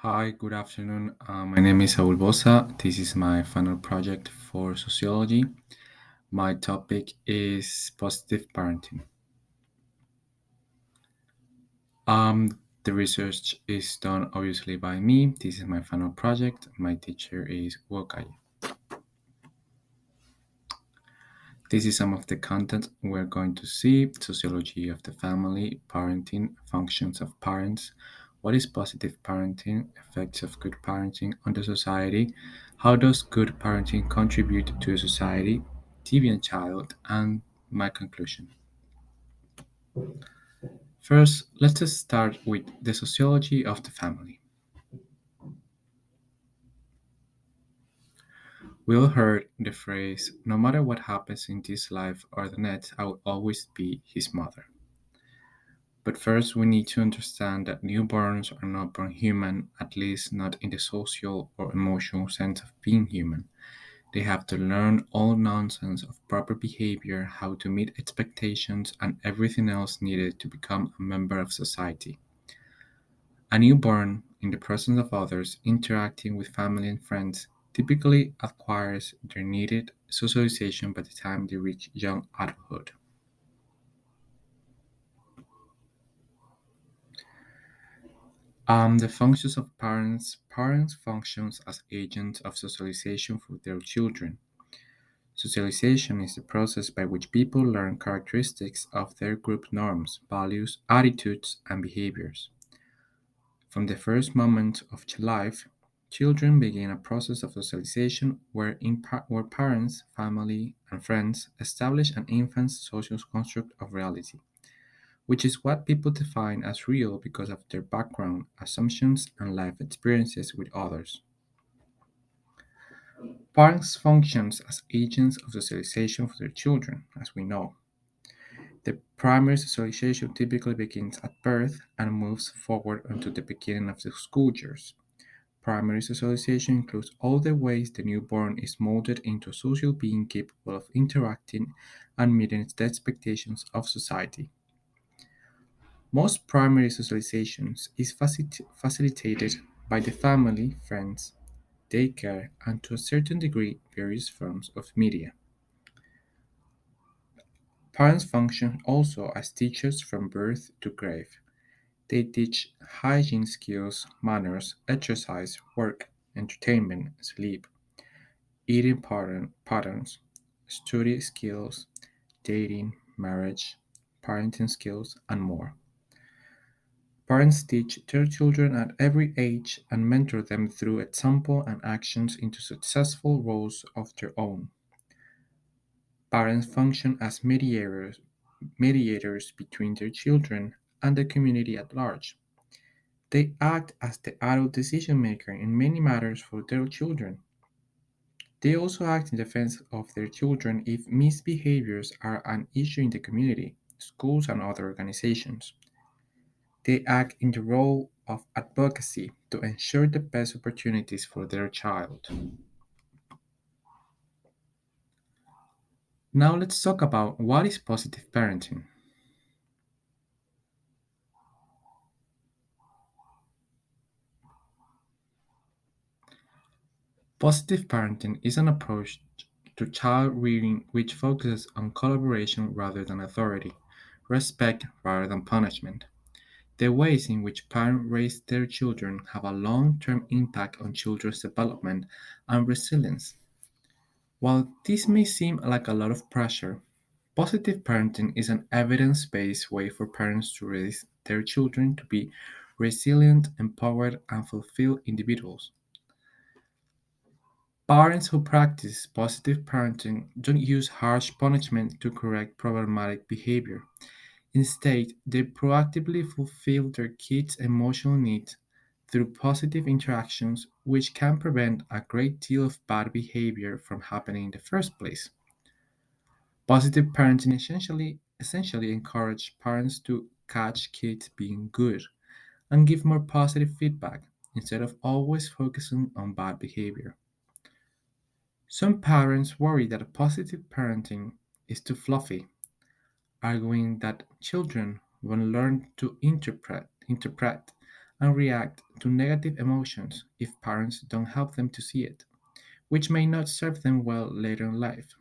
Hi, good afternoon. My name is Saul Bosa. This is my final project for sociology. My topic is positive parenting. The research is done obviously by me. This is my final project. My teacher is Wokai. This is some of the content we're going to see: sociology of the family, parenting, functions of parents, what is positive parenting, effects of good parenting on the society, how does good parenting contribute to a society, deviant child, and my conclusion. First, let us start with the sociology of the family. We all heard the phrase, no matter what happens in this life or the next, I will always be his mother. But first, we need to understand that newborns are not born human, at least not in the social or emotional sense of being human. They have to learn all nonsense of proper behavior, how to meet expectations, and everything else needed to become a member of society. A newborn, in the presence of others, interacting with family and friends, typically acquires their needed socialization by the time they reach young adulthood. The functions of parents. Parents functions as agents of socialization for their children. Socialization is the process by which people learn characteristics of their group norms, values, attitudes, and behaviors. From the first moment of life, children begin a process of socialization where parents, family, and friends establish an infant's social construct of reality, which is what people define as real because of their background, assumptions, and life experiences with others. Parents function as agents of socialization for their children, as we know. The primary socialization typically begins at birth and moves forward until the beginning of the school years. Primary socialization includes all the ways the newborn is molded into a social being capable of interacting and meeting the expectations of society. Most primary socializations is facilitated by the family, friends, daycare, and to a certain degree various forms of media. Parents function also as teachers from birth to grave. They teach hygiene skills, manners, exercise, work, entertainment, sleep, eating patterns, study skills, dating, marriage, parenting skills, and more. Parents teach their children at every age and mentor them through example and actions into successful roles of their own. Parents function as mediators between their children and the community at large. They act as the adult decision maker in many matters for their children. They also act in defense of their children if misbehaviors are an issue in the community, schools, and other organizations. They act in the role of advocacy to ensure the best opportunities for their child. Now let's talk about what is positive parenting. Positive parenting is an approach to child rearing which focuses on collaboration rather than authority, respect rather than punishment. The ways in which parents raise their children have a long term impact on children's development and resilience. While this may seem like a lot of pressure, positive parenting is an evidence based way for parents to raise their children to be resilient, empowered, and fulfilled individuals. Parents who practice positive parenting don't use harsh punishment to correct problematic behavior. Instead, they proactively fulfill their kids' emotional needs through positive interactions, which can prevent a great deal of bad behavior from happening in the first place. Positive parenting essentially encourages parents to catch kids being good and give more positive feedback instead of always focusing on bad behavior. Some parents worry that positive parenting is too fluffy, arguing that children will learn to interpret and react to negative emotions if parents don't help them to see it, which may not serve them well later in life.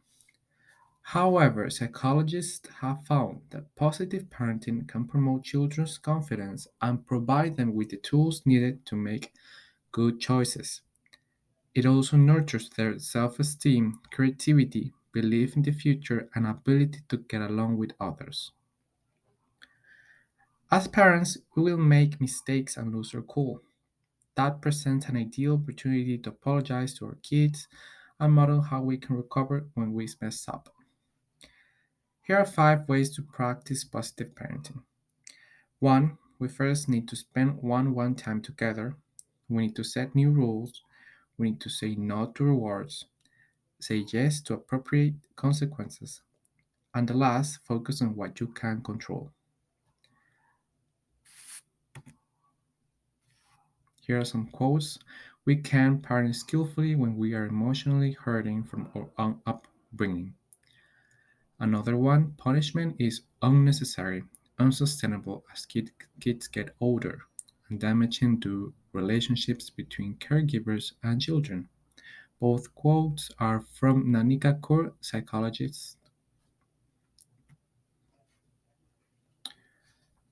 However, psychologists have found that positive parenting can promote children's confidence and provide them with the tools needed to make good choices. It also nurtures their self esteem, creativity, belief in the future, and ability to get along with others. As parents, we will make mistakes and lose our cool. That presents an ideal opportunity to apologize to our kids and model how we can recover when we mess up. Here are 5 ways to practice positive parenting. 1. We first need to spend one time together. We need to set new rules. We need to say no to rewards, say yes to appropriate consequences. And the last, focus on what you can control. Here are some quotes. We can parent skillfully when we are emotionally hurting from our own upbringing. Another one, punishment is unnecessary, unsustainable as kids get older, and damaging to relationships between caregivers and children. Both quotes are from Nanika Kaur, psychologist.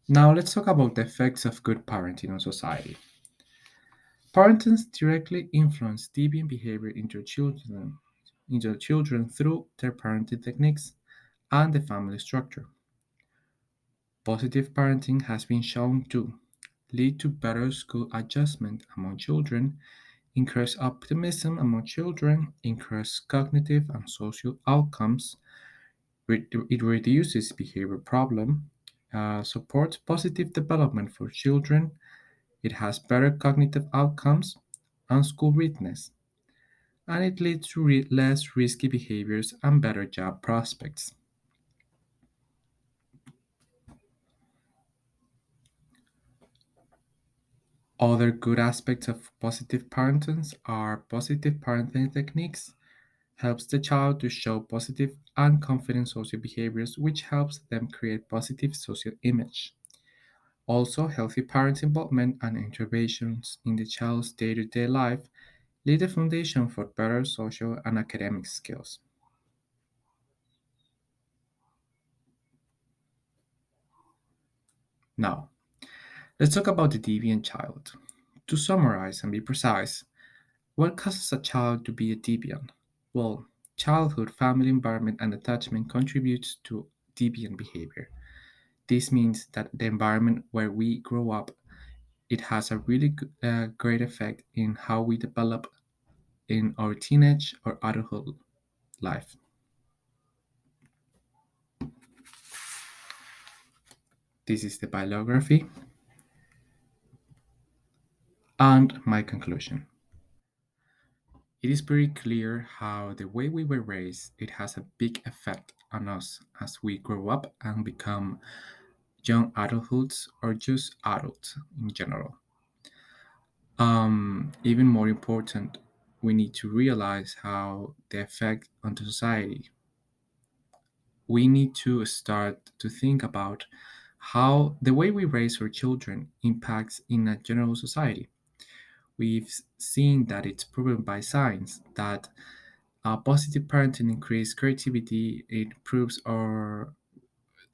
Now let's talk about the effects of good parenting on society. Parents directly influence deviant behavior into children through their parenting techniques and the family structure. Positive parenting has been shown to lead to better school adjustment among children, increase optimism among children, increase cognitive and social outcomes. It reduces behavior problem, supports positive development for children. It has better cognitive outcomes and school readiness, and it leads to less risky behaviors and better job prospects. Other good aspects of positive parenting are positive parenting techniques helps the child to show positive and confident social behaviors which helps them create positive social image. Also, healthy parent involvement and interventions in the child's day-to-day life lay the foundation for better social and academic skills. Now, let's talk about the deviant child. To summarize and be precise, what causes a child to be a deviant? Well, childhood, family environment, and attachment contributes to deviant behavior. This means that the environment where we grow up, it has a really great effect in how we develop in our teenage or adulthood life. This is the bibliography and my conclusion. It is very clear how the way we were raised, it has a big effect on us as we grow up and become young adulthoods or just adults in general. Even more important, we need to realize how the effect on the society. We need to start to think about how the way we raise our children impacts in a general society. We've seen that it's proven by science that positive parenting increases creativity, it improves our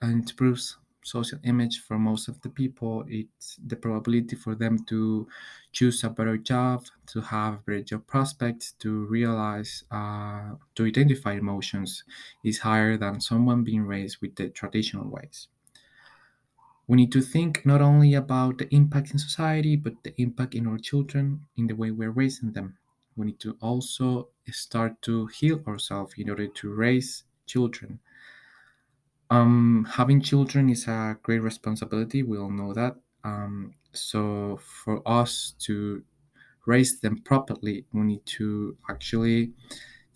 and it improves social image for most of the people. It's the probability for them to choose a better job, to have better job prospects, to realize, to identify emotions is higher than someone being raised with the traditional ways. We need to think not only about the impact in society, but the impact in our children, in the way we're raising them. We need to also start to heal ourselves in order to raise children. Having children is a great responsibility. We all know that. So for us to raise them properly, we need to actually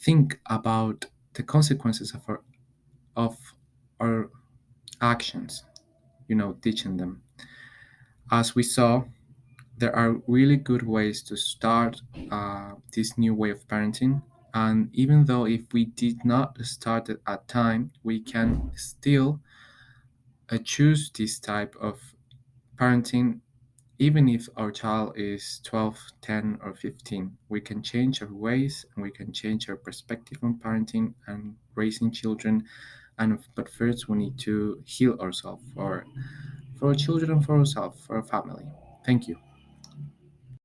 think about the consequences of our actions. Teaching them. As we saw, there are really good ways to start this new way of parenting. And even though if we did not start it at time, we can still choose this type of parenting Even if our child is 12, 10, or 15, we can change our ways and we can change our perspective on parenting and raising children. But first, we need to heal ourselves for our children and for ourselves, for our family. Thank you.